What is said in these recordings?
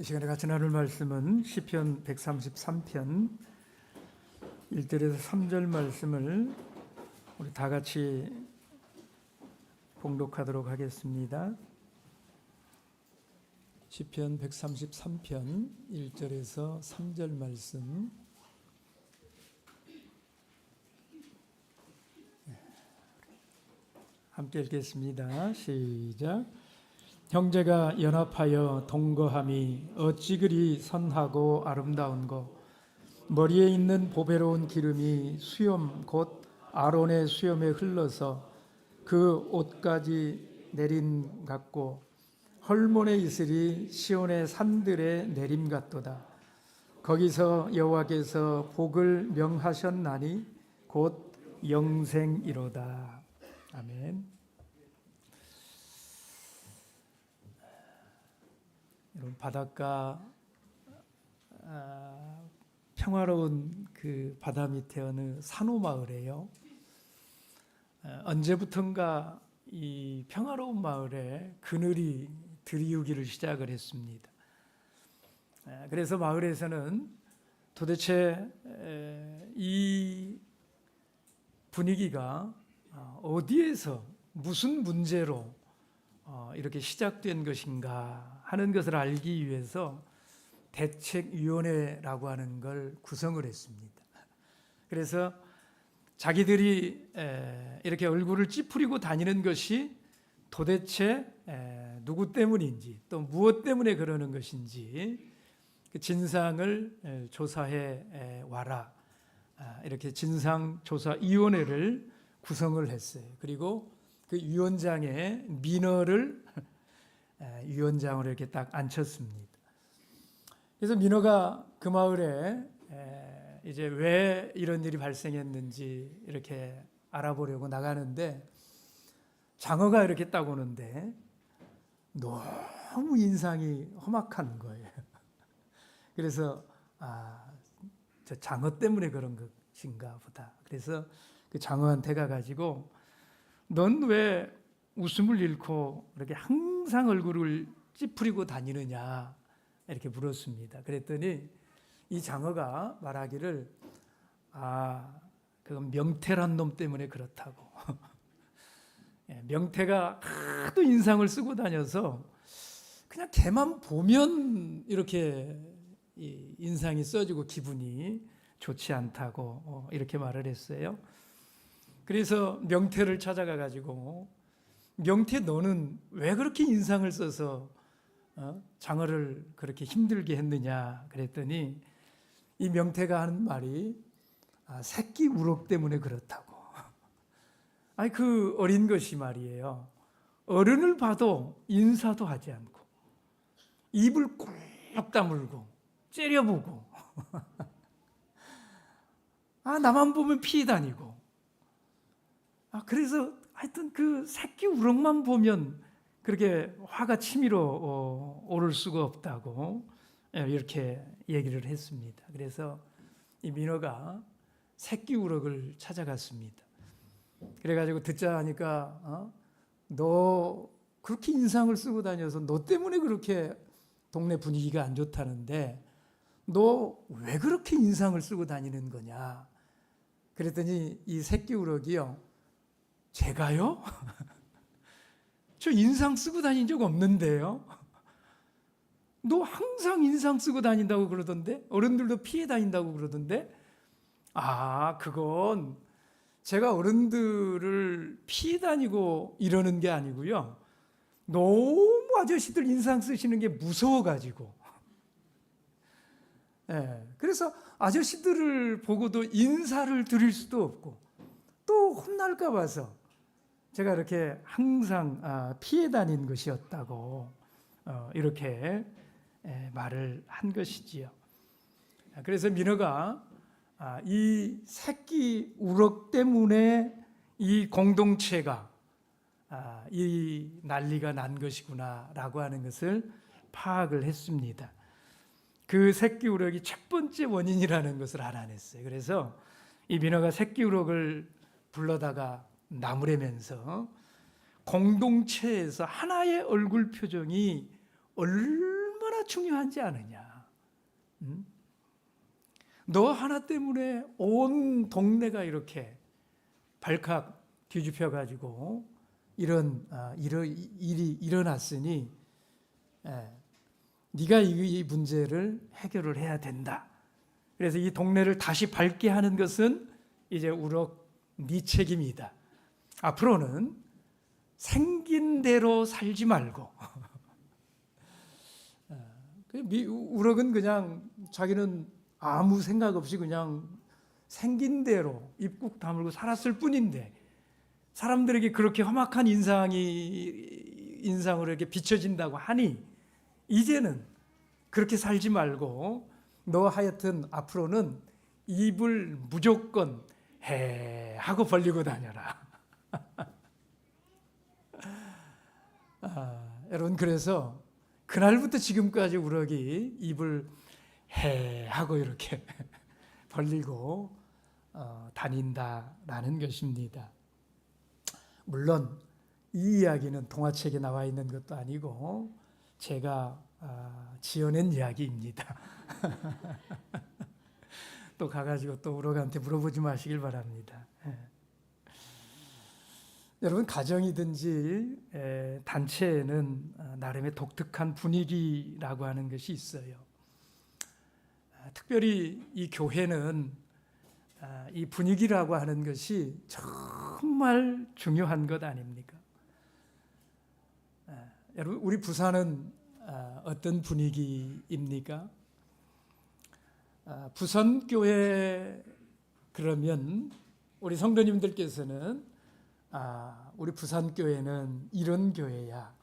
이 시간에 같이 나눌 말씀은 시편 133편 1절에서 3절 말씀을 우리 다 같이 봉독하도록 하겠습니다. 시편 133편 1절에서 3절 말씀 함께 읽겠습니다. 시작. 형제가 연합하여 동거함이 어찌 그리 선하고 아름다운고, 머리에 있는 보배로운 기름이 수염 곧 아론의 수염에 흘러서 그 옷까지 내림 같고, 헐몬의 이슬이 시온의 산들에 내림 같도다. 거기서 여호와께서 복을 명하셨나니 곧 영생이로다. 아멘. 여러분, 바닷가 평화로운 그 바다 밑에 어느 산호 마을이에요. 언제부턴가 이 평화로운 마을에 그늘이 들이우기를 시작을 했습니다. 그래서 마을에서는 도대체 이 분위기가 어디에서 무슨 문제로 이렇게 시작된 것인가 하는 것을 알기 위해서 대책위원회라고 하는 걸 구성을 했습니다. 그래서 자기들이 이렇게 얼굴을 찌푸리고 다니는 것이 도대체 누구 때문인지, 또 무엇 때문에 그러는 것인지 그 진상을 조사해 와라, 이렇게 진상조사위원회를 구성을 했어요. 그리고 그 위원장의 민어를 위원장으로 이렇게 딱 앉혔습니다. 그래서 민어가 그 마을에 이제 왜 이런 일이 발생했는지 이렇게 알아보려고 나가는데, 장어가 이렇게 딱 오는데 너무 인상이 험악한 거예요. 그래서 저 장어 때문에 그런 것인가 보다. 그래서 그 장어한테 가가지고 넌 왜 웃음을 잃고 이렇게 항상 얼굴을 찌푸리고 다니느냐 이렇게 물었습니다. 그랬더니 이 장어가 말하기를 그건 명태란 놈 때문에 그렇다고. 명태가 하도 인상을 쓰고 다녀서 그냥 걔만 보면 이렇게 인상이 써지고 기분이 좋지 않다고 이렇게 말을 했어요. 그래서 명태를 찾아가 가지고, 명태 너는 왜 그렇게 인상을 써서 장어를 그렇게 힘들게 했느냐 그랬더니 이 명태가 하는 말이 새끼 우럭 때문에 그렇다고. 아니, 그 어린 것이 말이에요, 어른을 봐도 인사도 하지 않고 입을 꾹 다물고 째려보고 나만 보면 피해 다니고, 그래서 하여튼 그 새끼 우럭만 보면 그렇게 화가 치밀어 오를 수가 없다고 이렇게 얘기를 했습니다. 그래서 이 민어가 새끼 우럭을 찾아갔습니다. 그래가지고 듣자 하니까 너 그렇게 인상을 쓰고 다녀서 너 때문에 그렇게 동네 분위기가 안 좋다는데 너 왜 그렇게 인상을 쓰고 다니는 거냐 그랬더니 이 새끼 우럭이요, 제가요? 저 인상 쓰고 다닌 적 없는데요? 너 항상 인상 쓰고 다닌다고 그러던데? 어른들도 피해 다닌다고 그러던데? 그건 제가 어른들을 피해 다니고 이러는 게 아니고요, 너무 아저씨들 인상 쓰시는 게 무서워가지고. 그래서 아저씨들을 보고도 인사를 드릴 수도 없고 또 혼날까 봐서 제가 이렇게 항상 피해 다닌 것이었다고 이렇게 말을 한 것이지요. 그래서 민어가 이 새끼 우럭 때문에 이 공동체가 이 난리가 난 것이구나라고 하는 것을 파악을 했습니다. 그 새끼 우럭이 첫 번째 원인이라는 것을 알아냈어요. 그래서 이 민어가 새끼 우럭을 불러다가 나무래면서 공동체에서 하나의 얼굴 표정이 얼마나 얼마나 중요한지 아느냐. 너 하나 때문에 온 동네가 이렇게 발칵 뒤집혀 가지고 이런 일이 일어났으니 네가 이 문제를 해결을 해야 된다. 그래서 이 동네를 다시 밝게 하는 것은 이제 우럭 네 책임이다. 앞으로는 생긴 대로 살지 말고 우럭은 그냥 자기는 아무 생각 없이 그냥 생긴 대로 입국 다물고 살았을 뿐인데 사람들에게 그렇게 험악한 인상으로 이렇게 비춰진다고 하니 이제는 그렇게 살지 말고 너 하여튼 앞으로는 입을 무조건 해 하고 벌리고 다녀라. 여러분, 그래서 그날부터 지금까지 우럭이 입을 해 하고 이렇게 벌리고 다닌다라는 것입니다. 물론 이 이야기는 동화책에 나와 있는 것도 아니고 제가 지어낸 이야기입니다. 또 가가지고 또 우럭한테 물어보지 마시길 바랍니다. 여러분, 가정이든지 단체에는 나름의 독특한 분위기라고 하는 것이 있어요. 특별히 이 교회는 이 분위기라고 하는 것이 정말 중요한 것 아닙니까? 여러분, 우리 부산은 어떤 분위기입니까? 부산교회 그러면 우리 성도님들께서는 우리 부산교회는 이런 교회야.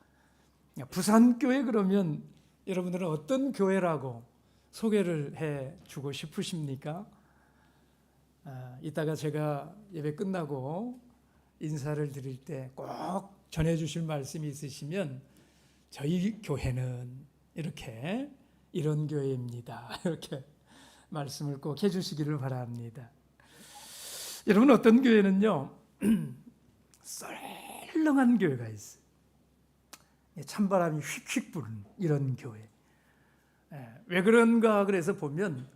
부산교회 그러면 여러분들은 어떤 교회라고 소개를 해주고 싶으십니까? 이따가 제가 예배 끝나고 인사를 드릴 때 꼭 전해주실 말씀이 있으시면 저희 교회는 이렇게 이런 교회입니다. 이렇게 말씀을 꼭 해주시기를 바랍니다. 여러분, 어떤 교회는요 썰렁한 교회가 있어요. 찬바람이 휙휙 부는 이런 교회. 왜 그런가 그래서 보면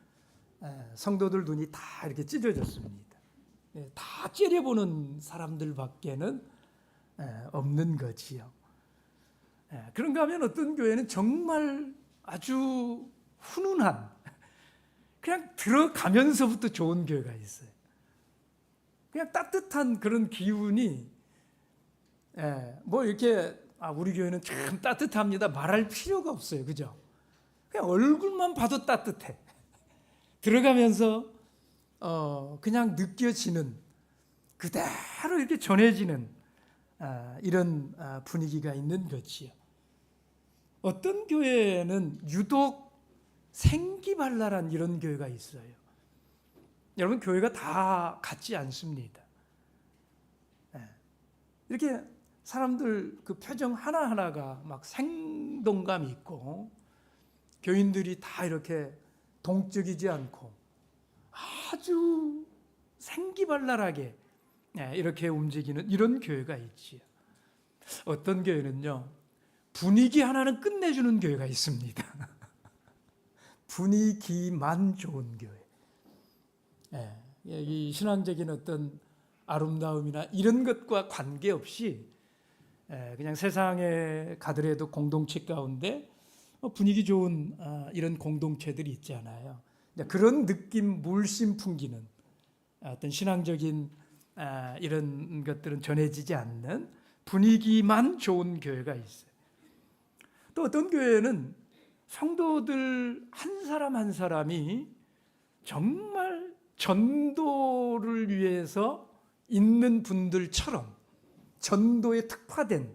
성도들 눈이 다 이렇게 찢어졌습니다. 다 째려보는 사람들밖에는 없는 거지요. 그런가 하면 어떤 교회는 정말 아주 훈훈한, 그냥 들어가면서부터 좋은 교회가 있어요. 그냥 따뜻한 그런 기운이 뭐 이렇게 우리 교회는 참 따뜻합니다 말할 필요가 없어요. 그죠? 그냥 얼굴만 봐도 따뜻해. 들어가면서 그냥 느껴지는, 그대로 이렇게 전해지는 이런 분위기가 있는 거지요. 어떤 교회는 유독 생기발랄한 이런 교회가 있어요. 여러분, 교회가 다 같지 않습니다. 이렇게 사람들 그 표정 하나하나가 막 생동감이 있고 교인들이 다 이렇게 동적이지 않고 아주 생기발랄하게 이렇게 움직이는 이런 교회가 있지요. 어떤 교회는요 분위기 하나는 끝내주는 교회가 있습니다. 분위기만 좋은 교회. 이 신앙적인 어떤 아름다움이나 이런 것과 관계없이 그냥 세상에 가더라도 공동체 가운데 분위기 좋은 이런 공동체들이 있잖아요. 그런 느낌 물씬 풍기는 어떤 신앙적인 이런 것들은 전해지지 않는 분위기만 좋은 교회가 있어요. 또 어떤 교회는 성도들 한 사람 한 사람이 정말 전도를 위해서 있는 분들처럼 전도에 특화된,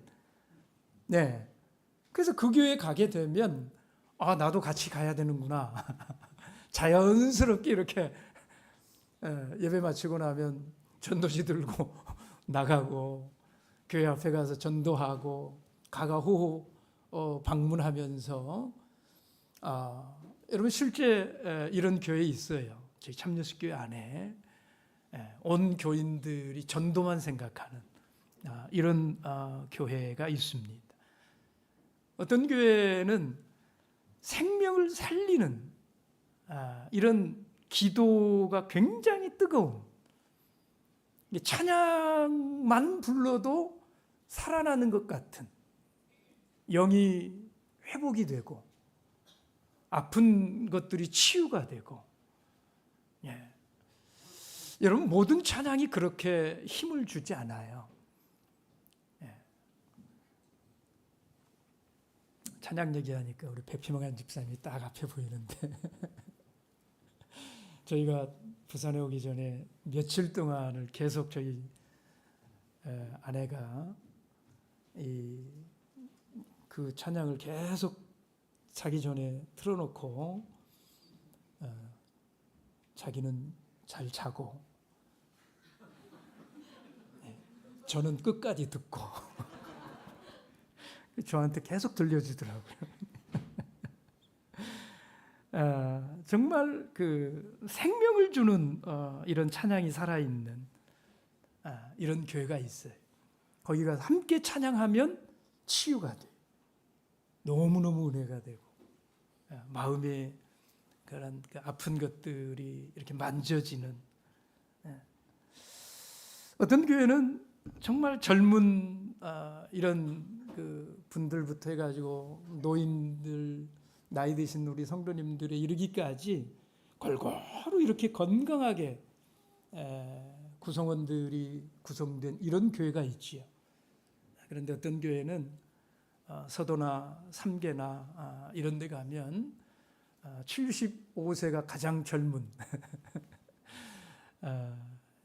그래서 그 교회에 가게 되면 나도 같이 가야 되는구나. 자연스럽게 이렇게 예배 마치고 나면 전도지 들고 나가고 교회 앞에 가서 전도하고 가가호호 방문하면서 여러분 실제 이런 교회 있어요. 저희 참여식교회 안에 온 교인들이 전도만 생각하는 이런 교회가 있습니다. 어떤 교회는 생명을 살리는 이런 기도가 굉장히 뜨거운, 찬양만 불러도 살아나는 것 같은, 영이 회복이 되고 아픈 것들이 치유가 되고, 여러분 모든 찬양이 그렇게 힘을 주지 않아요. 찬양 얘기하니까 우리 백피망한 집사님이 딱 앞에 보이는데 저희가 부산에 오기 전에 며칠 동안을 계속 저희 아내가 그 찬양을 계속 자기 전에 틀어놓고 자기는 잘 자고 저는 끝까지 듣고 저한테 계속 들려주더라고요. 정말 그 생명을 주는 이런 찬양이 살아있는 이런 교회가 있어요. 거기 가서 함께 찬양하면 치유가 돼요. 너무너무 은혜가 되고 마음에 그런 아픈 것들이 이렇게 만져지는, 어떤 교회는 정말 젊은 이런 그 분들부터 해가지고 노인들, 나이 드신 우리 성도님들에 이르기까지 골고루 이렇게 건강하게 구성원들이 구성된 이런 교회가 있지요. 그런데 어떤 교회는 서도나 삼계나 이런 데 가면 75세가 가장 젊은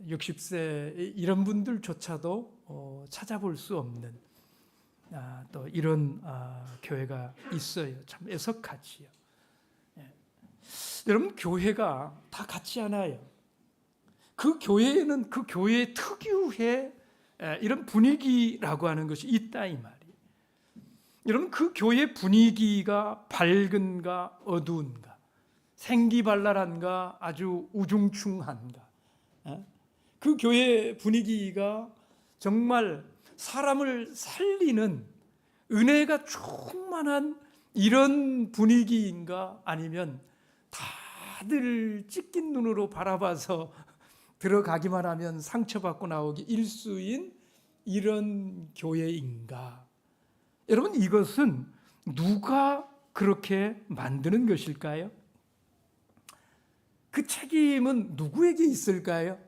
60세 이런 분들조차도 찾아볼 수 없는 또 이런 교회가 있어요. 참 애석하지요. 여러분 교회가 다 같지 않아요. 그 교회에는 그 교회의 특유의 이런 분위기라고 하는 것이 있다 이 말이에요. 여러분 그 교회 분위기가 밝은가 어두운가, 생기발랄한가 아주 우중충한가, 그 교회 분위기가 정말 사람을 살리는 은혜가 충만한 이런 분위기인가, 아니면 다들 찢긴 눈으로 바라봐서 들어가기만 하면 상처받고 나오기 일수인 이런 교회인가? 여러분 이것은 누가 그렇게 만드는 것일까요? 그 책임은 누구에게 있을까요?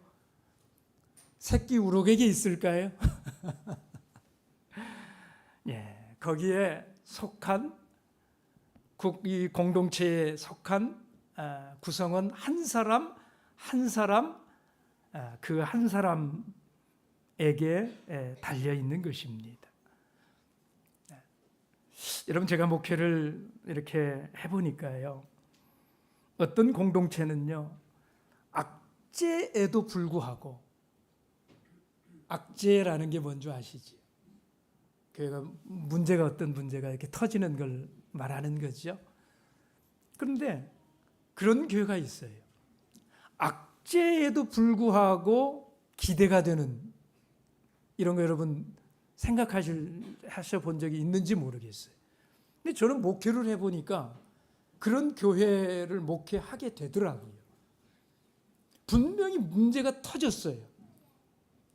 새끼 우럭에게 있을까요? 거기에 속한 이 공동체에 속한 구성원 한 사람 한 사람, 그 한 사람에게 달려 있는 것입니다. 여러분 제가 목회를 이렇게 해보니까요, 어떤 공동체는요 악재에도 불구하고, 악재라는 게 뭔지 아시죠? 교회가 문제가 어떤 문제가 이렇게 터지는 걸 말하는 거죠. 그런데 그런 교회가 있어요. 악재에도 불구하고 기대가 되는, 이런 거 여러분 생각하셔 본 적이 있는지 모르겠어요. 근데 저는 목회를 해보니까 그런 교회를 목회하게 되더라고요. 분명히 문제가 터졌어요.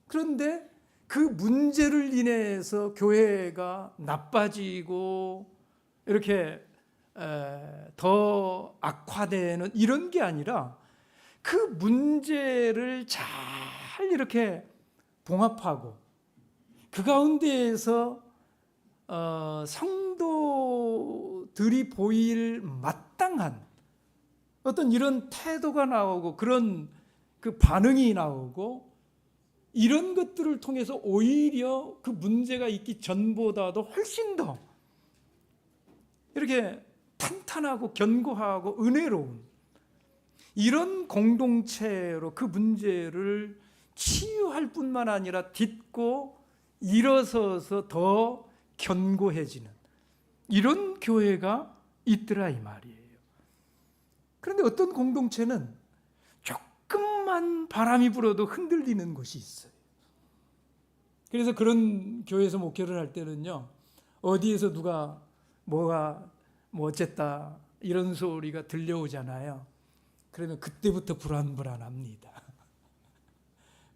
그런데 그 문제를 인해서 교회가 나빠지고 이렇게 더 악화되는 이런 게 아니라, 그 문제를 잘 이렇게 봉합하고 그 가운데에서 성도들이 보일 마땅한 어떤 이런 태도가 나오고 그런 그 반응이 나오고, 이런 것들을 통해서 오히려 그 문제가 있기 전보다도 훨씬 더 이렇게 탄탄하고 견고하고 은혜로운 이런 공동체로 그 문제를 치유할 뿐만 아니라 딛고 일어서서 더 견고해지는 이런 교회가 있더라 이 말이에요. 그런데 어떤 공동체는 조금만 바람이 불어도 흔들리는 곳이 있어요. 그래서 그런 교회에서 목회를 할 때는요, 어디에서 누가 뭐가 뭐 어쨌다 이런 소리가 들려오잖아요. 그러면 그때부터 불안합니다.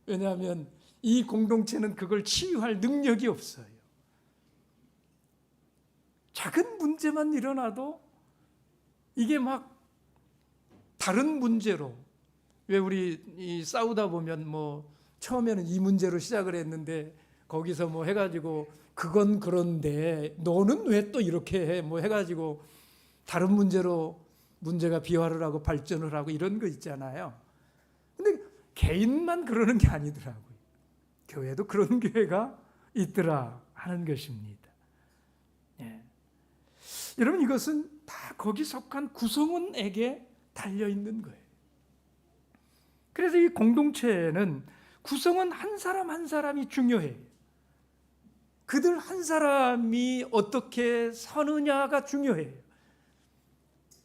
왜냐하면 이 공동체는 그걸 치유할 능력이 없어요. 작은 문제만 일어나도 이게 막 다른 문제로, 왜 우리 싸우다 보면 뭐 처음에는 이 문제로 시작을 했는데 거기서 뭐 해가지고 그건 그런데 너는 왜 또 이렇게 해 뭐 해가지고 다른 문제로 문제가 비화를 하고 발전을 하고 이런 거 있잖아요. 근데 개인만 그러는 게 아니더라고요. 교회도 그런 교회가 있더라 하는 것입니다. 예. 여러분, 이것은 다 거기 속한 구성원에게 달려 있는 거예요. 그래서 이 공동체에는 구성원 한 사람 한 사람이 중요해요. 그들 한 사람이 어떻게 사느냐가 중요해요.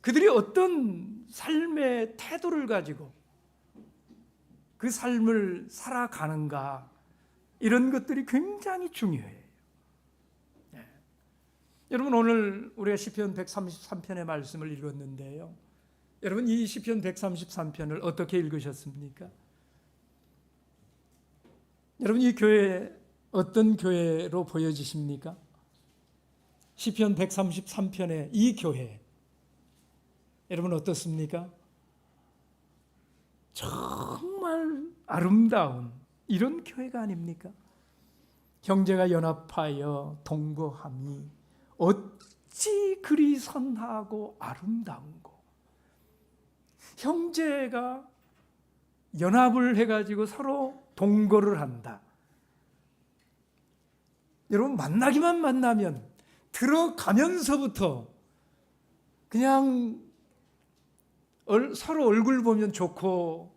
그들이 어떤 삶의 태도를 가지고 그 삶을 살아가는가, 이런 것들이 굉장히 중요해요. 네. 여러분, 오늘 우리가 시편 133편의 말씀을 읽었는데요. 여러분, 이 시편 133편을 어떻게 읽으셨습니까? 여러분, 이 교회 어떤 교회로 보여지십니까? 시편 133편의 이 교회, 여러분 어떻습니까? 정말 아름다운 이런 교회가 아닙니까? 형제가 연합하여 동거함이 어찌 그리 선하고 아름다운고. 형제가 연합을 해가지고 서로 동거를 한다. 여러분, 만나기만 만나면 들어가면서부터 그냥 서로 얼굴 보면 좋고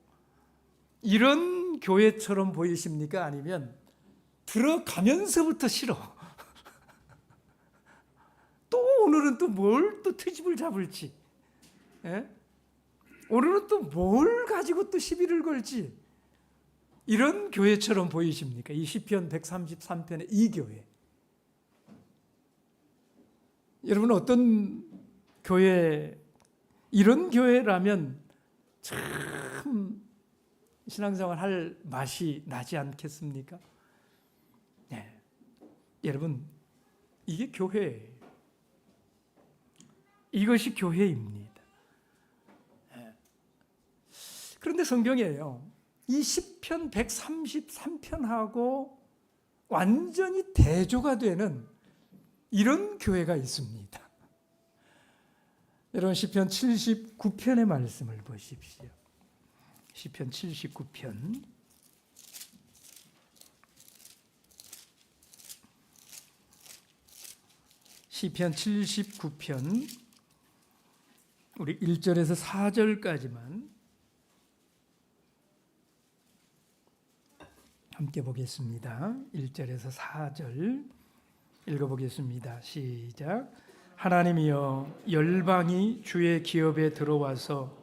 이런 교회처럼 보이십니까? 아니면 들어가면서부터 싫어? 또 오늘은 또 뭘 또 트집을 잡을지, 예? 오늘은 또 뭘 가지고 또 시비를 걸지, 이런 교회처럼 보이십니까? 이 시편 133편의 이 교회. 여러분, 어떤 교회, 이런 교회라면 참 신앙생활 할 맛이 나지 않겠습니까? 네. 여러분, 이게 교회예요. 이것이 교회입니다. 네. 그런데 성경에요, 이 시편 133편하고 완전히 대조가 되는 이런 교회가 있습니다. 여러분, 시편 79편의 말씀을 보십시오. 시편 79편. 시편 79편 우리 1절에서 4절까지만 함께 보겠습니다. 1절에서 4절 읽어보겠습니다. 시작. 하나님이여, 열방이 주의 기업에 들어와서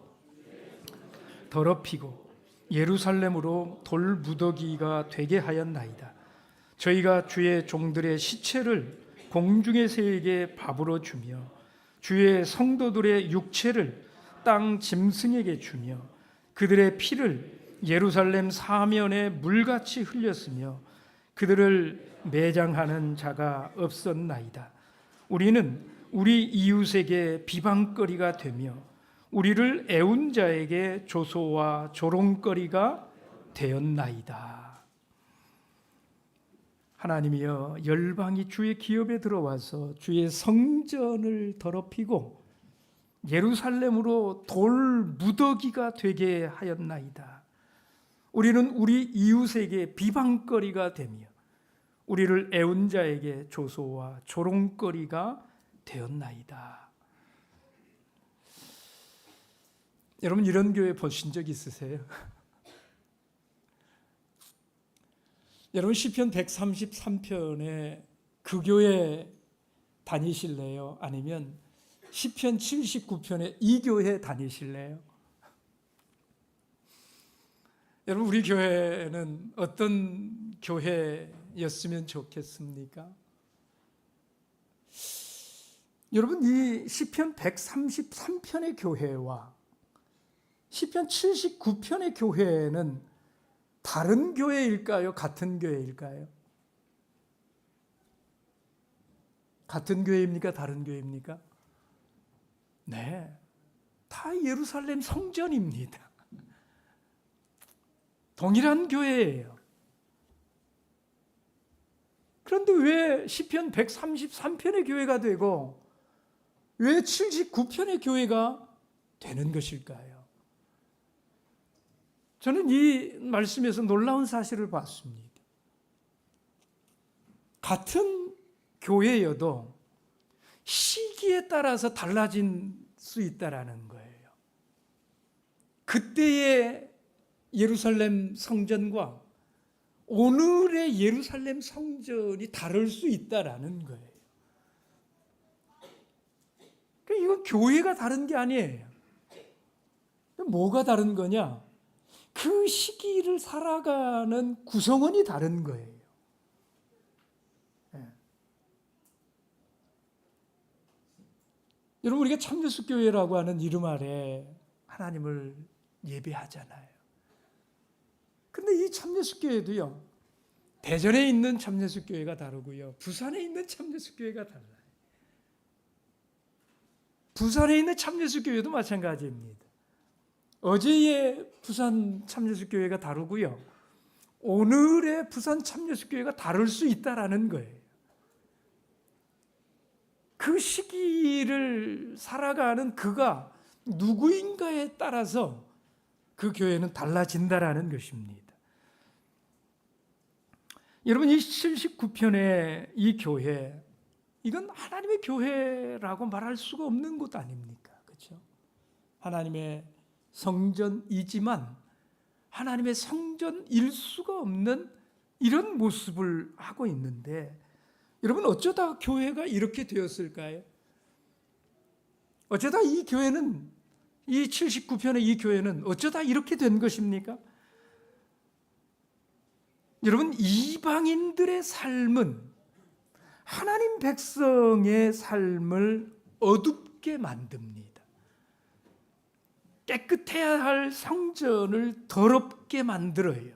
더럽히고 예루살렘으로 돌 무더기가 되게 하였나이다. 저희가 주의 종들의 시체를 공중의 새에게 밥으로 주며 주의 성도들의 육체를 땅 짐승에게 주며 그들의 피를 예루살렘 사면에 물같이 흘렸으며 그들을 매장하는 자가 없었나이다. 우리는 우리 이웃에게 비방거리가 되며 우리를 애운 자에게 조소와 조롱거리가 되었나이다. 하나님이여, 열방이 주의 기업에 들어와서 주의 성전을 더럽히고 예루살렘으로 돌 무더기가 되게 하였나이다. 우리는 우리 이웃에게 비방거리가 되며 우리를 애운 자에게 조소와 조롱거리가 되었나이다. 여러분, 이런 교회 보신 적 있으세요? 여러분, 시편 133편에 그 교회 다니실래요? 아니면 시편 79편에 이 교회 다니실래요? 여러분, 우리 교회는 어떤 교회였으면 좋겠습니까? 여러분, 이 시편 133편의 교회와 시편 79편의 교회는 다른 교회일까요? 같은 교회일까요? 같은 교회입니까? 다른 교회입니까? 네, 다 예루살렘 성전입니다. 동일한 교회예요. 그런데 왜 시편 133편의 교회가 되고 왜 79편의 교회가 되는 것일까요? 저는 이 말씀에서 놀라운 사실을 봤습니다. 같은 교회여도 시기에 따라서 달라질 수 있다라는 거예요. 그때의 예루살렘 성전과 오늘의 예루살렘 성전이 다를 수 있다라는 거예요. 그러니까 이건 교회가 다른 게 아니에요. 뭐가 다른 거냐? 그 시기를 살아가는 구성원이 다른 거예요. 네. 여러분, 우리가 참여숙교회라고 하는 이름 아래 하나님을 예배하잖아요. 근데 이 참여숙교회도요, 대전에 있는 참여숙교회가 다르고요, 부산에 있는 참여숙교회가 달라요. 부산에 있는 참여숙교회도 마찬가지입니다. 어제의 부산 참여숙교회가 다르고요, 오늘의 부산 참여숙교회가 다를 수 있다라는 거예요. 그 시기를 살아가는 그가 누구인가에 따라서 그 교회는 달라진다라는 것입니다. 여러분, 이 79편의 이 교회, 이건 하나님의 교회라고 말할 수가 없는 것 아닙니까? 그렇죠? 하나님의 성전이지만 하나님의 성전일 수가 없는 이런 모습을 하고 있는데, 여러분, 어쩌다 교회가 이렇게 되었을까요? 어쩌다 이 교회는, 이 79편의 이 교회는 어쩌다 이렇게 된 것입니까? 여러분, 이방인들의 삶은 하나님 백성의 삶을 어둡게 만듭니다. 깨끗해야 할 성전을 더럽게 만들어요.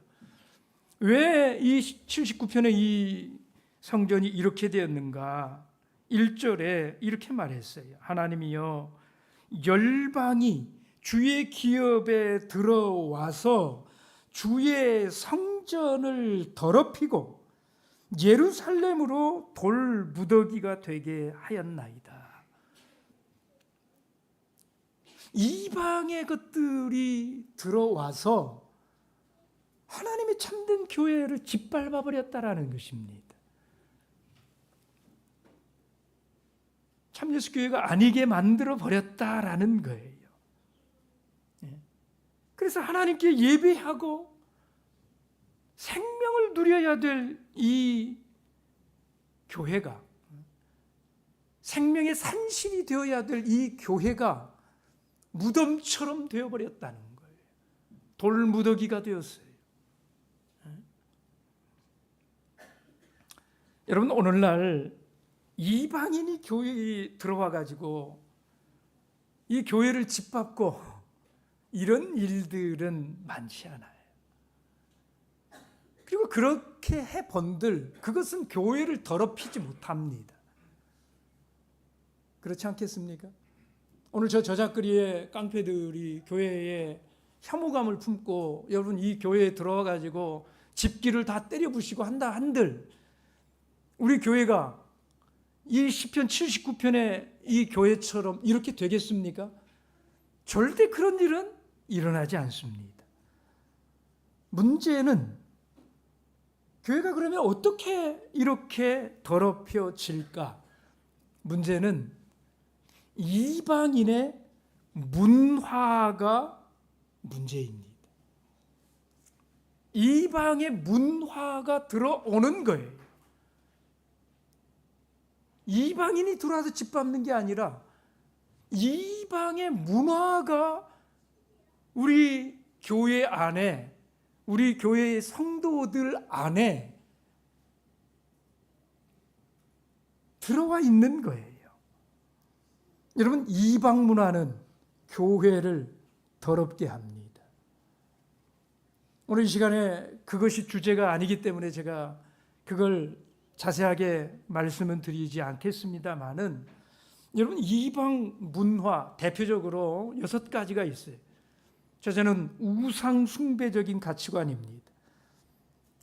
왜 이 79편의 이 성전이 이렇게 되었는가? 1절에 이렇게 말했어요. 하나님이여, 열방이 주의 기업에 들어와서 주의 성전을 더럽히고 예루살렘으로 돌 무더기가 되게 하였나이다. 이방의 것들이 들어와서 하나님의 참된 교회를 짓밟아 버렸다라는 것입니다. 참예수교회가 아니게 만들어 버렸다라는 거예요. 그래서 하나님께 예배하고 생명을 누려야 될 이 교회가, 생명의 산실이 되어야 될 이 교회가 무덤처럼 되어버렸다는 거예요. 돌무더기가 되었어요. 여러분, 오늘날 이방인이 교회에 들어와 가지고 이 교회를 짓밟고 이런 일들은 많지 않아요. 그리고 그렇게 해본들 그것은 교회를 더럽히지 못합니다. 그렇지 않겠습니까? 오늘 저 저작거리의 깡패들이 교회에 혐오감을 품고 여러분 이 교회에 들어와 가지고 집기를 다 때려 부시고 한다 한들 우리 교회가 이 시편 79편의 이 교회처럼 이렇게 되겠습니까? 절대 그런 일은 일어나지 않습니다. 문제는 교회가 그러면 어떻게 이렇게 더럽혀질까? 문제는 이방인의 문화가 문제입니다. 이방의 문화가 들어오는 거예요. 이방인이 들어와서 짓밟는 게 아니라 이방의 문화가 우리 교회 안에, 우리 교회의 성도들 안에 들어와 있는 거예요. 여러분, 이방 문화는 교회를 더럽게 합니다. 오늘 이 시간에 그것이 주제가 아니기 때문에 제가 그걸 자세하게 말씀은 드리지 않겠습니다만은, 여러분, 이방 문화 대표적으로 6가지가 있어요. 첫째는 우상 숭배적인 가치관입니다.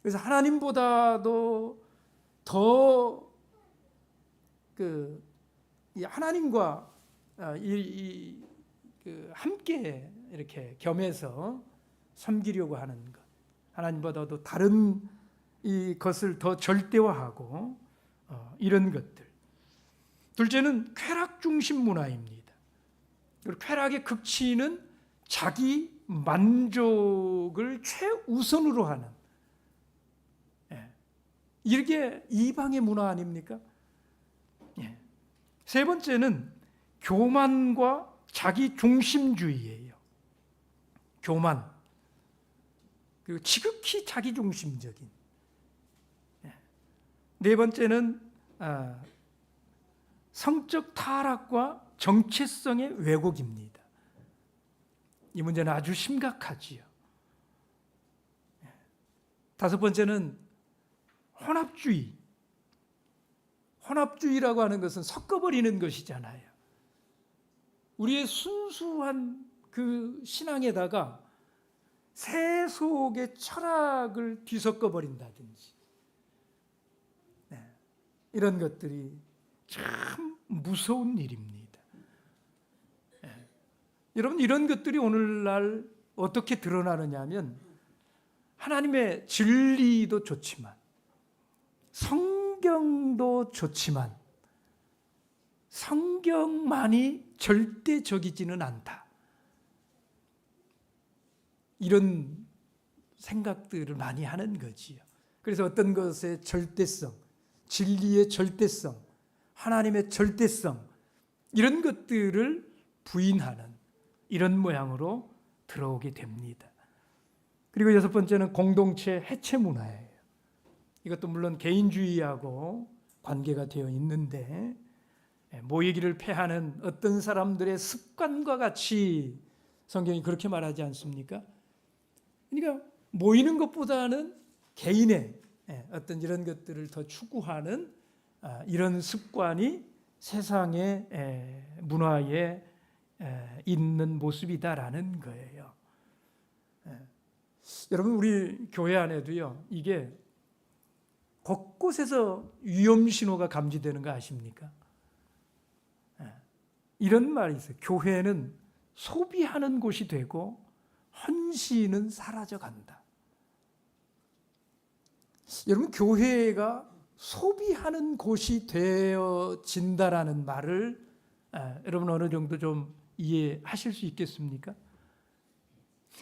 그래서 하나님보다도 더 하나님과 함께 이렇게 겸해서 섬기려고 하는 것, 하나님보다도 다른 이 것을 더 절대화하고 이런 것들. 둘째는 쾌락 중심 문화입니다. 그리고 쾌락의 극치는 자기 만족을 최우선으로 하는, 이게 이방의 문화 아닙니까? 세 번째는 교만과 자기 중심주의예요. 교만, 그리고 지극히 자기 중심적인. 네 번째는 성적 타락과 정체성의 왜곡입니다. 이 문제는 아주 심각하지요. 다섯 번째는 혼합주의. 혼합주의라고 하는 것은 섞어버리는 것이잖아요. 우리의 순수한 그 신앙에다가 세속의 철학을 뒤섞어 버린다든지, 이런 것들이 참 무서운 일입니다. 여러분, 이런 것들이 오늘날 어떻게 드러나느냐 하면, 하나님의 진리도 좋지만 성경도 좋지만 성경만이 절대적이지는 않다, 이런 생각들을 많이 하는 거지요. 그래서 어떤 것의 절대성, 진리의 절대성, 하나님의 절대성, 이런 것들을 부인하는 이런 모양으로 들어오게 됩니다. 그리고 여섯 번째는 공동체 해체 문화예요. 이것도 물론 개인주의하고 관계가 되어 있는데, 모이기를 패하는 어떤 사람들의 습관과 같이 성경이 그렇게 말하지 않습니까? 그러니까 모이는 것보다는 개인의 어떤 이런 것들을 더 추구하는 이런 습관이 세상의 문화에 있는 모습이다라는 거예요. 여러분, 우리 교회 안에도요, 이게 곳곳에서 위험 신호가 감지되는 거 아십니까? 이런 말이 있어요. 교회는 소비하는 곳이 되고 헌신은 사라져간다. 여러분, 교회가 소비하는 곳이 되어진다라는 말을 여러분 어느 정도 좀 이해하실 수 있겠습니까?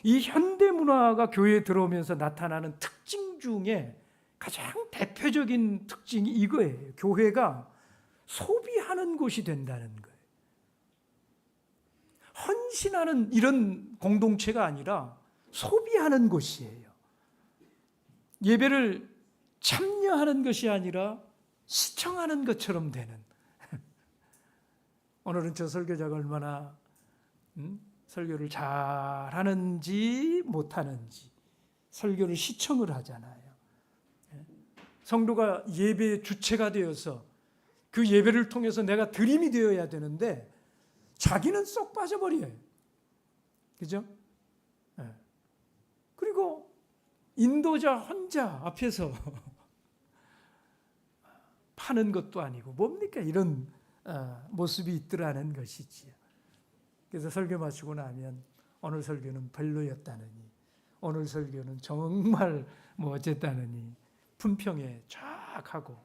이 현대 문화가 교회에 들어오면서 나타나는 특징 중에 가장 대표적인 특징이 이거예요. 교회가 소비하는 곳이 된다는 거예요. 헌신하는 이런 공동체가 아니라 소비하는 곳이에요. 예배를 참여하는 것이 아니라 시청하는 것처럼 되는. 오늘은 저 설교자가 얼마나 설교를 잘하는지 못하는지 설교를 시청을 하잖아요. 성도가 예배의 주체가 되어서 그 예배를 통해서 내가 드림이 되어야 되는데 자기는 쏙 빠져버려요. 그죠? 그리고 인도자 혼자 앞에서 파는 것도 아니고 뭡니까? 이런 모습이 있더라는 것이지요. 그래서 설교 마치고 나면 오늘 설교는 별로였다느니, 오늘 설교는 정말 뭐 어쨌다느니 품평에 쫙 하고,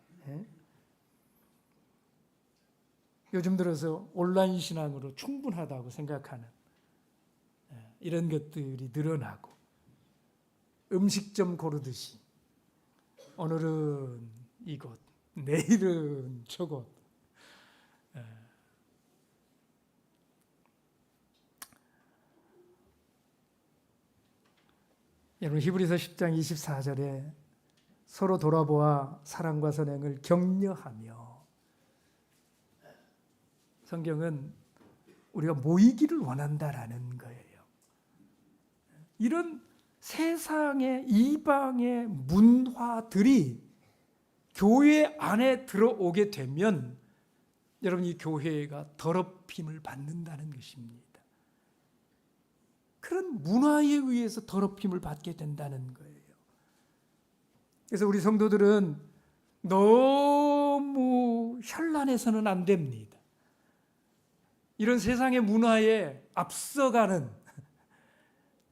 요즘 들어서 온라인 신앙으로 충분하다고 생각하는 이런 것들이 늘어나고, 음식점 고르듯이 오늘은 이곳, 내일은 저곳. 여러분, 히브리서 10장 24절에 서로 돌아보아 사랑과 선행을 격려하며, 성경은 우리가 모이기를 원한다라는 거예요. 이런 세상의 이방의 문화들이 교회 안에 들어오게 되면 여러분 이 교회가 더럽힘을 받는다는 것입니다. 그런 문화에 의해서 더럽힘을 받게 된다는 거예요. 그래서 우리 성도들은 너무 현란해서는 안 됩니다. 이런 세상의 문화에 앞서가는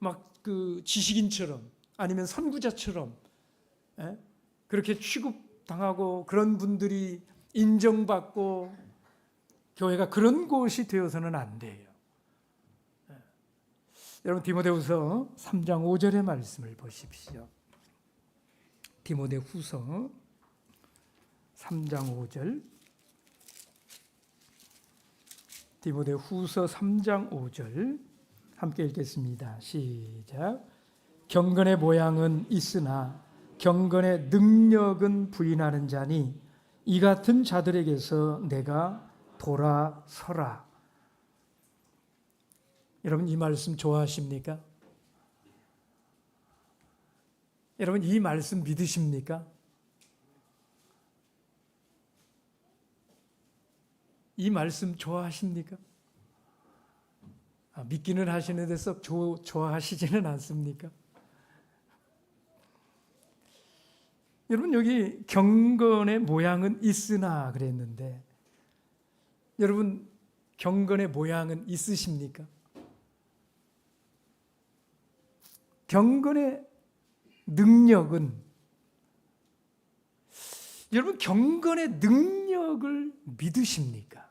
막 그 지식인처럼 아니면 선구자처럼 그렇게 취급당하고 그런 분들이 인정받고 교회가 그런 곳이 되어서는 안 돼요. 여러분 디모데후서 3장 5절의 말씀을 보십시오. 디모데후서 3장 5절. 디모데후서 3장 5절 함께 읽겠습니다. 시작. 경건의 모양은 있으나 경건의 능력은 부인하는 자니 이 같은 자들에게서 내가 돌아서라. 여러분 이 말씀 좋아하십니까? 여러분 이 말씀 믿으십니까? 이 말씀 좋아하십니까? 믿기는 하시는데 썩 좋아하시지는 않습니까? 여러분 여기 경건의 모양은 있으나 그랬는데 여러분 경건의 모양은 있으십니까? 경건의 능력은 여러분 경건의 능력을 믿으십니까?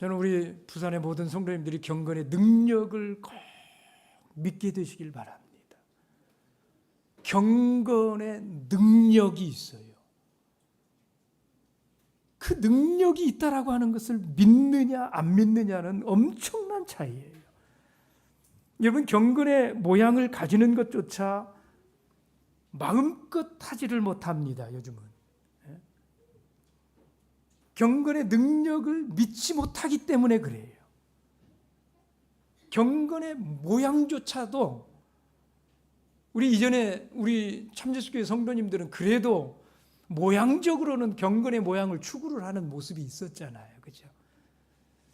저는 우리 부산의 모든 성도님들이 경건의 능력을 꼭 믿게 되시길 바랍니다. 경건의 능력이 있어요. 그 능력이 있다라고 하는 것을 믿느냐 안 믿느냐는 엄청난 차이예요. 여러분 경건의 모양을 가지는 것조차 마음껏 하지를 못합니다. 요즘은. 경건의 능력을 믿지 못하기 때문에 그래요. 경건의 모양조차도 우리 이전에 우리 참제수교회 성도님들은 그래도 모양적으로는 경건의 모양을 추구를 하는 모습이 있었잖아요. 그죠?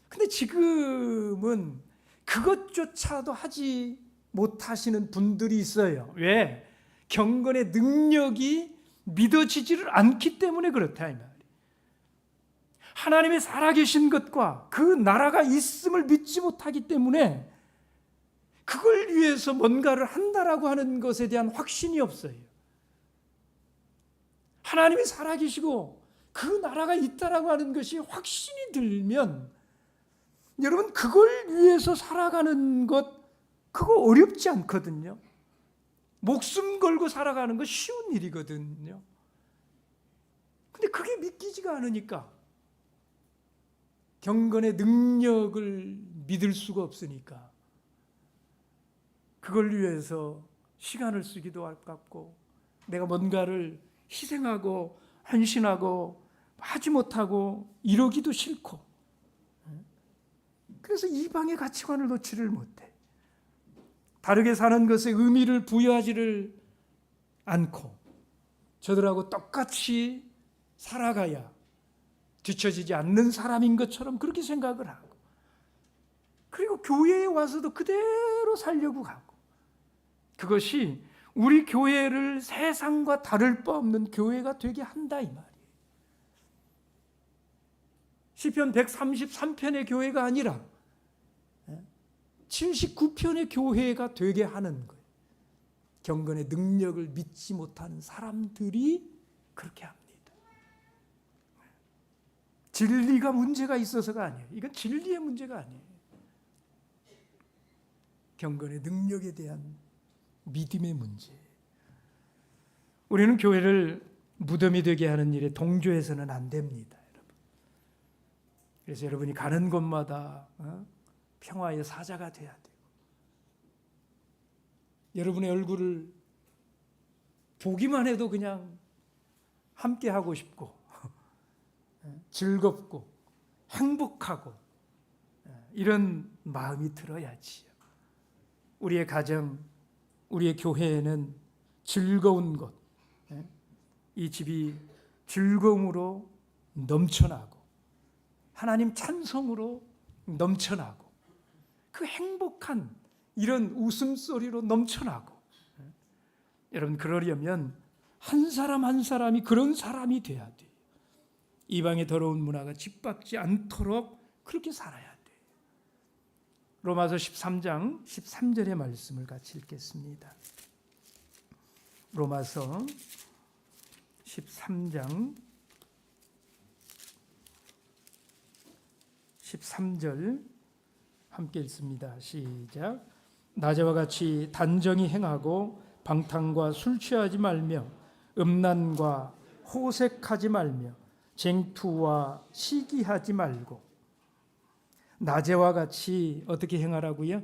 근데 지금은 그것조차도 하지 못하시는 분들이 있어요. 왜? 경건의 능력이 믿어지지를 않기 때문에 그렇다 이 말이에요. 하나님이 살아계신 것과 그 나라가 있음을 믿지 못하기 때문에 그걸 위해서 뭔가를 한다라고 하는 것에 대한 확신이 없어요. 하나님이 살아계시고 그 나라가 있다라고 하는 것이 확신이 들면 여러분 그걸 위해서 살아가는 것 그거 어렵지 않거든요. 목숨 걸고 살아가는 거 쉬운 일이거든요. 근데 그게 믿기지가 않으니까 경건의 능력을 믿을 수가 없으니까 그걸 위해서 시간을 쓰기도 아깝고 내가 뭔가를 희생하고 헌신하고 하지 못하고 이러기도 싫고 그래서 이방의 가치관을 놓지를 못해. 다르게 사는 것에 의미를 부여하지를 않고 저들하고 똑같이 살아가야 뒤처지지 않는 사람인 것처럼 그렇게 생각을 하고 그리고 교회에 와서도 그대로 살려고 하고 그것이 우리 교회를 세상과 다를 바 없는 교회가 되게 한다 이 말이에요. 시편 133편의 교회가 아니라 79편의 교회가 되게 하는 거예요. 경건의 능력을 믿지 못하는 사람들이 그렇게 합니다. 진리가 문제가 있어서가 아니에요. 이건 진리의 문제가 아니에요. 경건의 능력에 대한 믿음의 문제. 우리는 교회를 무덤이 되게 하는 일에 동조해서는 안 됩니다, 여러분. 그래서 여러분이 가는 곳마다 평화의 사자가 돼야 되고 여러분의 얼굴을 보기만 해도 그냥 함께 하고 싶고 즐겁고 행복하고 이런 마음이 들어야지요. 우리의 가정, 우리의 교회에는 즐거운 곳, 이 집이 즐거움으로 넘쳐나고 하나님 찬송으로 넘쳐나고 그 행복한 이런 웃음소리로 넘쳐나고, 여러분 그러려면 한 사람 한 사람이 그런 사람이 돼야 돼요. 이방의 더러운 문화가 짓밟지 않도록 그렇게 살아야 돼요. 로마서 13장 13절의 말씀을 같이 읽겠습니다. 로마서 13장 13절 함께 읽습니다. 시작. 낮에와 같이 단정히 행하고 방탕과 술 취하지 말며 음란과 호색하지 말며 쟁투와 시기하지 말고. 낮에와 같이 어떻게 행하라고요?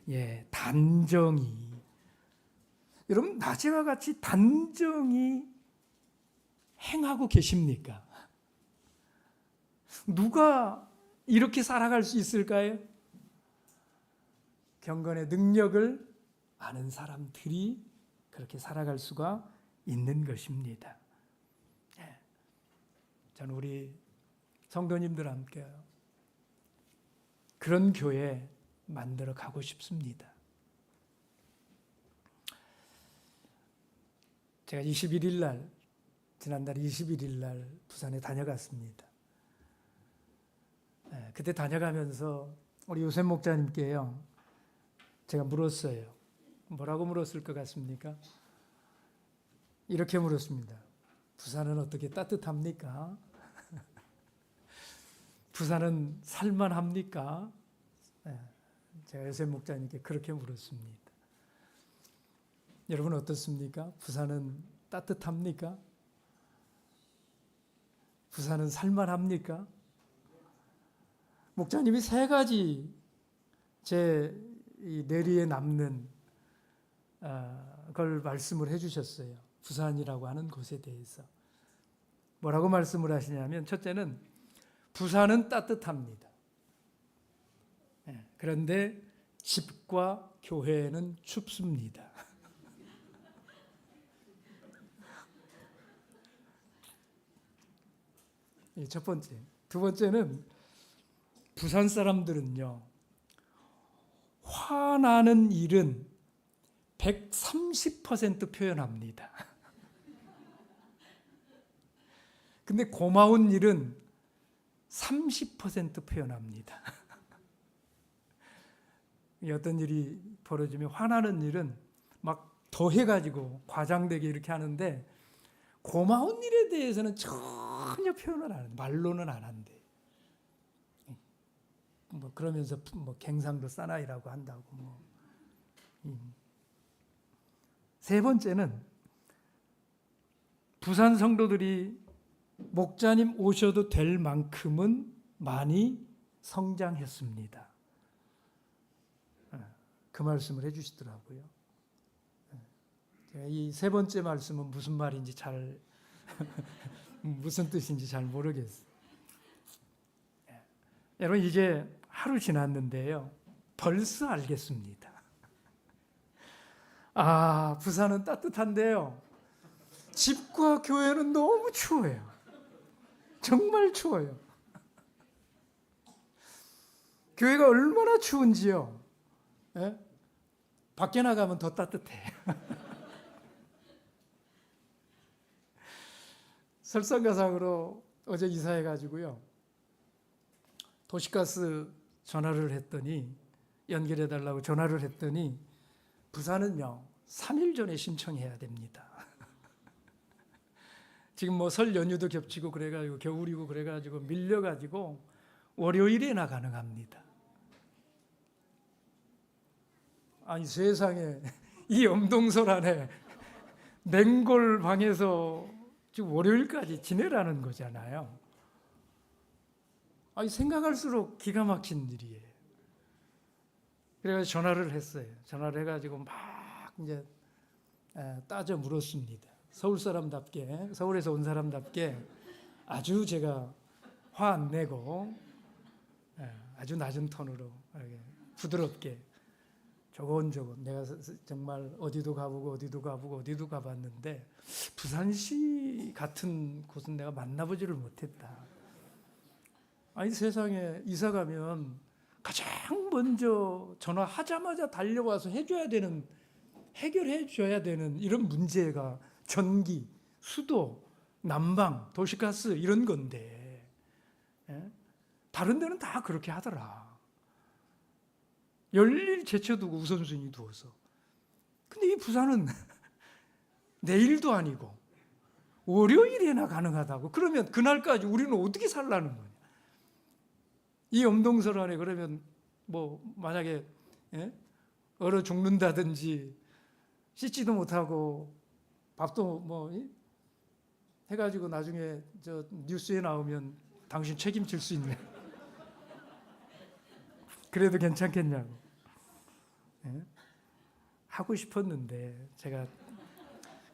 예, 단정히. 여러분 낮에와 같이 단정히 행하고 계십니까? 누가 이렇게 살아갈 수 있을까요? 경건의 능력을 아는 사람들이 그렇게 살아갈 수가 있는 것입니다. 저는 우리 성도님들 함께 그런 교회 만들어 가고 싶습니다. 제가 21일 날, 지난달 21일 날 부산에 다녀갔습니다. 그때 다녀가면서 우리 요셉 목자님께요, 제가 물었어요. 뭐라고 물었을 것 같습니까? 이렇게 물었습니다. 부산은 어떻게 따뜻합니까? 부산은 살만합니까? 제가 요셉 목자님께 그렇게 물었습니다. 여러분 어떻습니까? 부산은 따뜻합니까? 부산은 살만합니까? 목자님이 세 가지 제 뇌리에 남는 걸 말씀을 해주셨어요. 부산이라고 하는 곳에 대해서. 뭐라고 말씀을 하시냐면, 첫째는 부산은 따뜻합니다. 그런데 집과 교회는 춥습니다. 첫 번째. 두 번째는 부산 사람들은요, 화나는 일은 130% 표현합니다. 근데 고마운 일은 30% 표현합니다. 어떤 일이 벌어지면 화나는 일은 막 더해가지고 과장되게 이렇게 하는데, 고마운 일에 대해서는 전혀 표현을 안 해요. 말로는 안 한대. 뭐 그러면서 뭐 갱상도 사나이라고 한다고 뭐. 세 번째는 부산 성도들이 목자님 오셔도 될 만큼은 많이 성장했습니다. 그 말씀을 해주시더라고요. 이 세 번째 말씀은 무슨 말인지 잘 무슨 뜻인지 잘 모르겠어요. 여러분 이제 하루 지났는데요, 벌써 알겠습니다. 아, 부산은 따뜻한데요, 집과 교회는 너무 추워요. 정말 추워요. 교회가 얼마나 추운지요. 예? 밖에 나가면 더 따뜻해. 설상가상으로 어제 이사해가지고요, 도시가스 전화를 했더니, 연결해달라고 전화를 했더니, 부산은요 3일 전에 신청해야 됩니다. 지금 뭐 설 연휴도 겹치고 그래가지고 겨울이고 그래가지고 밀려가지고 월요일에나 가능합니다. 아니 세상에, 이 엄동설 안에 맹골 방에서 지금 월요일까지 지내라는 거잖아요. 아니 생각할수록 기가 막힌 일이에요. 그래서 전화를 했어요. 전화를 해가지고 막 이제 따져 물었습니다. 서울 사람답게, 서울에서 온 사람답게 아주 제가 화 안 내고 아주 낮은 톤으로 이렇게 부드럽게 조곤조곤 내가 정말 어디도 가봤는데 부산시 같은 곳은 내가 만나보지를 못했다. 아니 세상에 이사 가면 가장 먼저 전화하자마자 달려와서 해결해 줘야 되는 이런 문제가 전기, 수도, 난방, 도시가스 이런 건데 다른 데는 다 그렇게 하더라. 열일 제쳐두고 우선순위 두어서. 근데 이 부산은 내일도 아니고 월요일에나 가능하다고. 그러면 그날까지 우리는 어떻게 살라는 거냐. 이 엄동설 안에 그러면 뭐 만약에 얼어 죽는다든지 씻지도 못하고 밥도 뭐 해가지고 나중에 저 뉴스에 나오면 당신 책임질 수 있네. 그래도 괜찮겠냐고. 하고 싶었는데 제가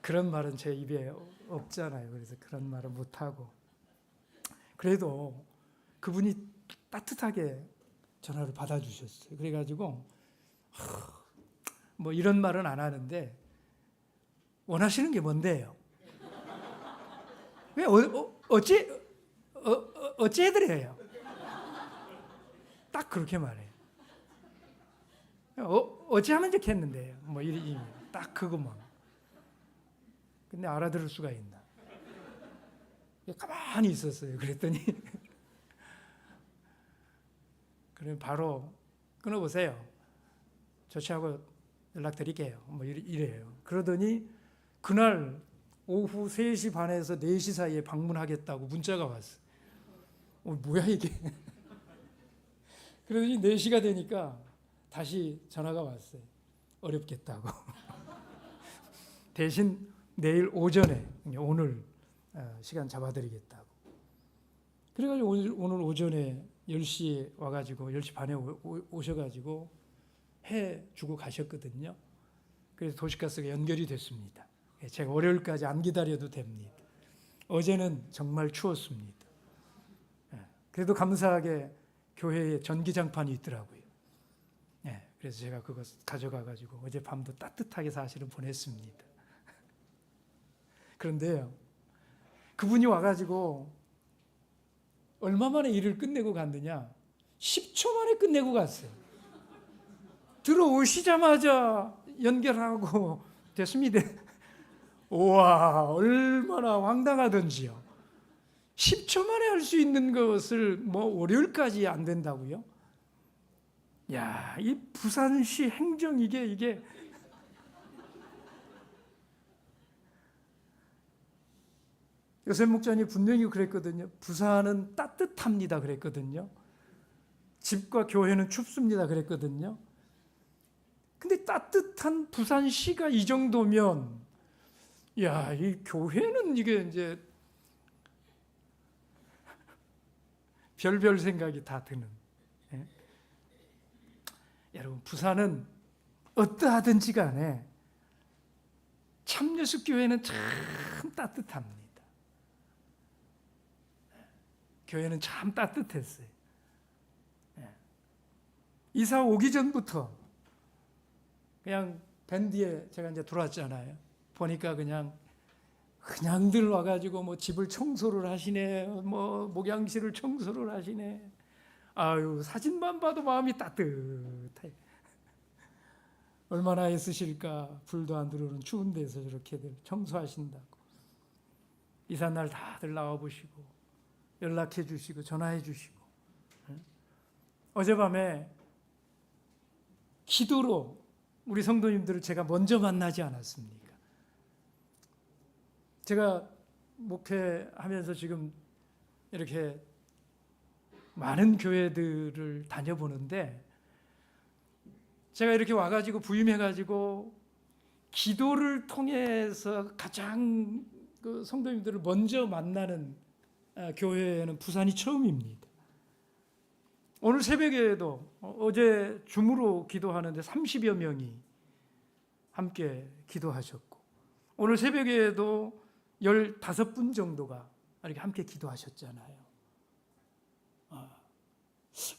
그런 말은 제 입에 없잖아요. 그래서 그런 말은 못하고. 그래도 그분이 따뜻하게 전화를 받아주셨어요. 그래가지고 뭐 이런 말은 안 하는데 원하시는 게 뭔데요? 왜 어찌 해드려요? 딱 그렇게 말해요. 어찌 하면 좋겠는데요? 뭐 딱 그것만. 근데 알아들을 수가 있나? 가만히 있었어요. 그랬더니 그럼 바로 끊어보세요. 조치하고 연락드릴게요. 뭐 이래요. 그러더니 그날 오후 3시 반에서 4시 사이에 방문하겠다고 문자가 왔어요. 뭐야 이게. 그러더니 4시가 되니까 다시 전화가 왔어요. 어렵겠다고. 대신 내일 오전에 오늘 시간 잡아드리겠다고. 그래가지고 오늘 오전에 10시에 와가지고 10시 반에 오셔가지고 해주고 가셨거든요. 그래서 도시가스가 연결이 됐습니다. 제가 월요일까지 안 기다려도 됩니다. 어제는 정말 추웠습니다. 그래도 감사하게 교회에 전기장판이 있더라고요. 그래서 제가 그거 가져가가지고 어젯밤도 따뜻하게 사실은 보냈습니다. 그런데요, 그분이 와가지고 얼마 만에 일을 끝내고 갔느냐? 10초 만에 끝내고 갔어요. 들어오시자마자 연결하고 됐습니다. 우와, 얼마나 황당하던지요. 10초 만에 할 수 있는 것을 뭐 월요일까지 안 된다고요? 야, 이 부산시 행정 이게 요셉 목사님 분명히 그랬거든요. 부산은 따뜻합니다 그랬거든요. 집과 교회는 춥습니다 그랬거든요. 근데 따뜻한 부산시가 이 정도면 야, 이 교회는 이게 이제 별별 생각이 다 드는. 여러분 부산은 어떠하든지 간에 참여숙교회는 참 따뜻합니다. 교회는 참 따뜻했어요. 이사 오기 전부터 그냥 밴드에 제가 이제 들어왔잖아요. 보니까 그냥들 와가지고 뭐 집을 청소를 하시네, 뭐 목양실을 청소를 하시네. 아유, 사진만 봐도 마음이 따뜻해. 얼마나 애쓰실까. 불도 안 들어오는 추운 데서 저렇게들 청소하신다고. 이삿날 다들 나와보시고 연락해 주시고 전화해 주시고. 어젯밤에 기도로 우리 성도님들을 제가 먼저 만나지 않았습니까? 제가 목회하면서 지금 이렇게 많은 교회들을 다녀보는데 제가 이렇게 와가지고 부임해가지고 기도를 통해서 가장 그 성도님들을 먼저 만나는 교회는 부산이 처음입니다. 오늘 새벽에도 어제 줌으로 기도하는데 30여 명이 함께 기도하셨고 오늘 새벽에도 15분 정도가 이렇게 함께 기도하셨잖아요.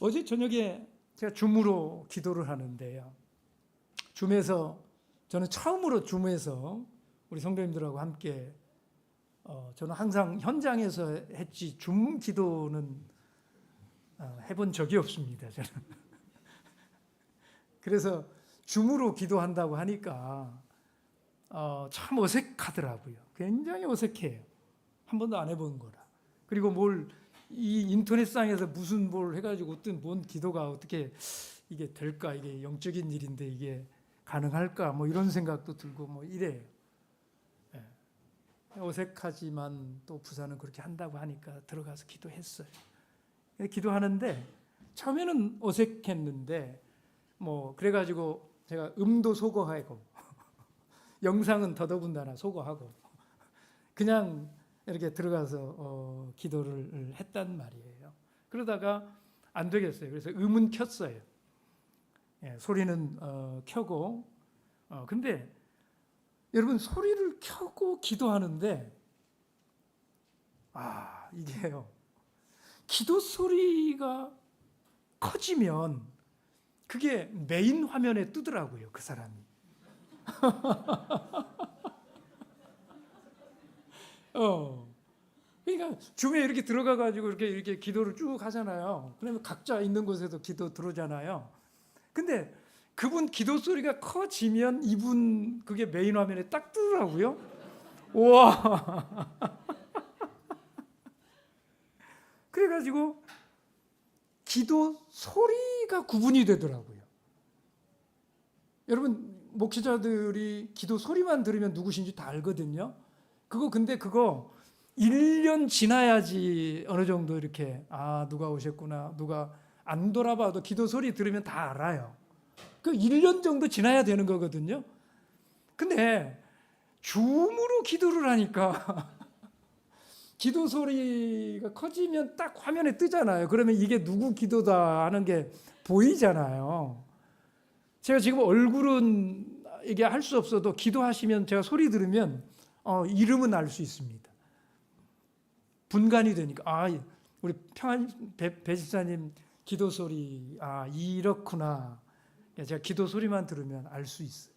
어제 저녁에 제가 줌으로 기도를 하는데요. 줌에서 저는 처음으로 줌에서 우리 성도님들하고 함께 저는 항상 현장에서 했지 줌 기도는 해본 적이 없습니다. 저는. 그래서 줌으로 기도한다고 하니까 참 어색하더라고요. 굉장히 어색해요. 한 번도 안 해본 거라. 그리고 이 인터넷상에서 무슨 뭘 해가지고 어떤 뭔 기도가 어떻게 이게 될까? 이게 영적인 일인데 이게 가능할까? 뭐 이런 생각도 들고 뭐 이래요. 예. 어색하지만 또 부사는 그렇게 한다고 하니까 들어가서 기도했어요. 기도하는데 처음에는 어색했는데 뭐 그래가지고 제가 음도 소거하고 영상은 더더군다나 소거하고 그냥 이렇게 들어가서 기도를 했단 말이에요. 그러다가 안 되겠어요. 그래서 음은 켰어요. 예, 소리는 켜고 근데 여러분 소리를 켜고 기도하는데 이게요. 기도 소리가 커지면 그게 메인 화면에 뜨더라고요. 그 사람이. 그러니까 줌에 이렇게 들어가 가지고 이렇게 기도를 쭉 하잖아요. 그러면 각자 있는 곳에도 기도 들어오잖아요. 근데 그분 기도 소리가 커지면 이분 그게 메인 화면에 딱 뜨더라고요. 우와. 그래가지고 기도 소리가 구분이 되더라고요. 여러분 목회자들이 기도 소리만 들으면 누구신지 다 알거든요. 근데 그거 1년 지나야지 어느 정도 이렇게 누가 오셨구나, 누가 안 돌아봐도 기도 소리 들으면 다 알아요. 그 1년 정도 지나야 되는 거거든요. 근데 줌으로 기도를 하니까 기도 소리가 커지면 딱 화면에 뜨잖아요. 그러면 이게 누구 기도다 하는 게 보이잖아요. 제가 지금 얼굴은 이게 할 수 없어도 기도하시면 제가 소리 들으면 이름은 알 수 있습니다. 분간이 되니까 우리 배 집사님 기도 소리 이렇구나. 제가 기도 소리만 들으면 알 수 있어요.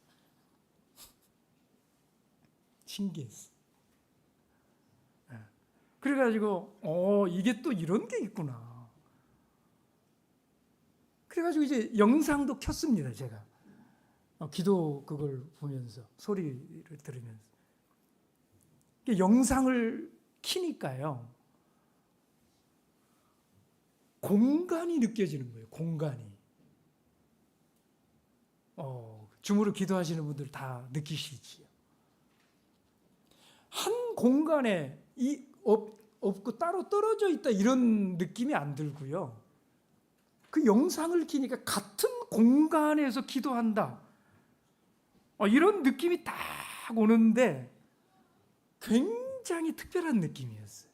신기했어요. 그래가지고 이게 또 이런 게 있구나. 그래가지고 이제 영상도 켰습니다. 제가 기도 그걸 보면서 소리를 들으면서 영상을 키니까요 공간이 느껴지는 거예요. 공간이. 줌으로 기도하시는 분들 다 느끼시지요. 한 공간에 없고 따로 떨어져 있다 이런 느낌이 안 들고요. 그 영상을 키니까 같은 공간에서 기도한다. 이런 느낌이 딱 오는데 굉장히 특별한 느낌이었어요.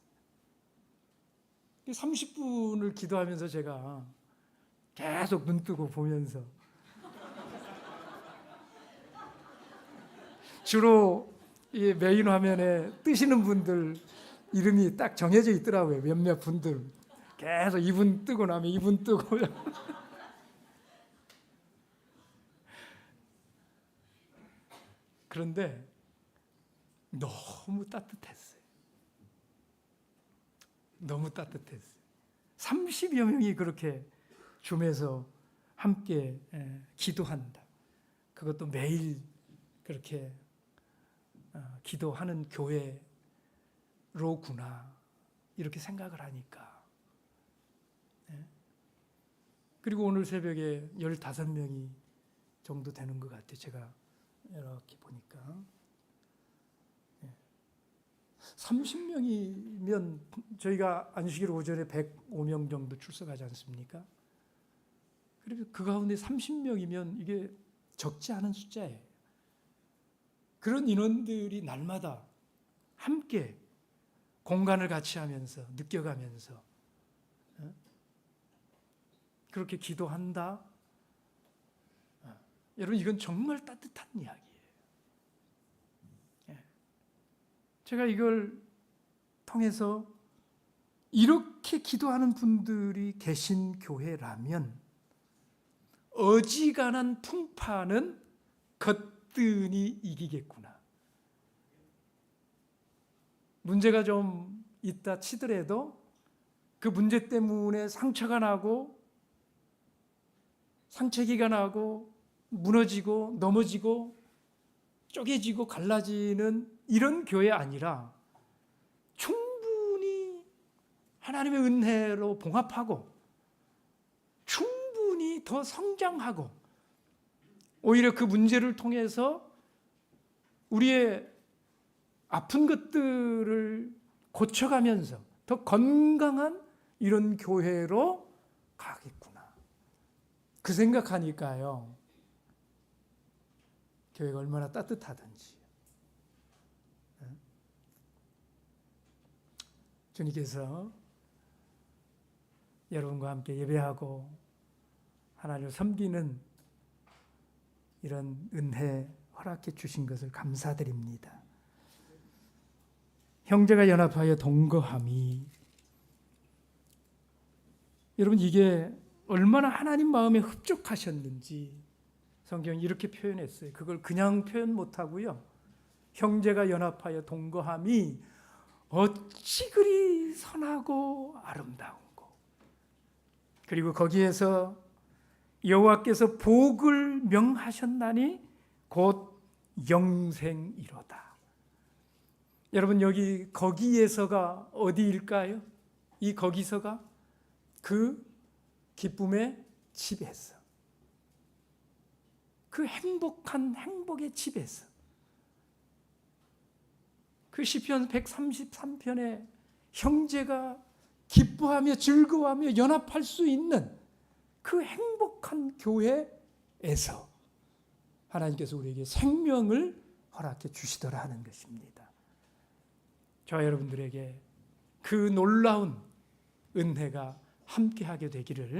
30분을 기도하면서 제가 계속 눈 뜨고 보면서 주로 이 메인 화면에 뜨시는 분들 이름이 딱 정해져 있더라고요. 몇몇 분들 계속 이분 뜨고 나면 이분 뜨고 그런데 너무 따뜻했어요. 너무 따뜻했어요. 30여 명이 그렇게 줌에서 함께 기도한다. 그것도 매일 그렇게 기도하는 교회로구나 이렇게 생각을 하니까. 그리고 오늘 새벽에 15명이 정도 되는 것 같아요. 제가 이렇게 보니까 30명이면 저희가 안식일 오전에 105명 정도 출석하지 않습니까? 그리고 그 가운데 30명이면 이게 적지 않은 숫자예요. 그런 인원들이 날마다 함께 공간을 같이 하면서 느껴가면서 그렇게 기도한다. 여러분 이건 정말 따뜻한 이야기예요. 제가 이걸 통해서 이렇게 기도하는 분들이 계신 교회라면 어지간한 풍파는 거뜬히 이기겠구나. 문제가 좀 있다 치더라도 그 문제 때문에 상처가 나고 상처기가 나고 무너지고 넘어지고 쪼개지고 갈라지는 이런 교회 아니라 충분히 하나님의 은혜로 봉합하고 충분히 더 성장하고 오히려 그 문제를 통해서 우리의 아픈 것들을 고쳐가면서 더 건강한 이런 교회로 가겠구나. 그 생각하니까요. 교회가 얼마나 따뜻하든지. 주님께서 여러분과 함께 예배하고 하나님을 섬기는 이런 은혜 허락해 주신 것을 감사드립니다. 형제가 연합하여 동거함이, 여러분 이게 얼마나 하나님 마음에 흡족하셨는지 성경이 이렇게 표현했어요. 그걸 그냥 표현 못하고요. 형제가 연합하여 동거함이 어찌 그리 선하고 아름다운고. 그리고 거기에서 여호와께서 복을 명하셨나니 곧 영생이로다. 여러분 여기 거기에서가 어디일까요? 이 거기서가 그 기쁨의 집에서, 그 행복한 행복의 집에서, 그 시편 133편에 형제가 기뻐하며 즐거워하며 연합할 수 있는 그 행복한 교회에서 하나님께서 우리에게 생명을 허락해 주시더라 하는 것입니다. 저와 여러분들에게 그 놀라운 은혜가 함께하게 되기를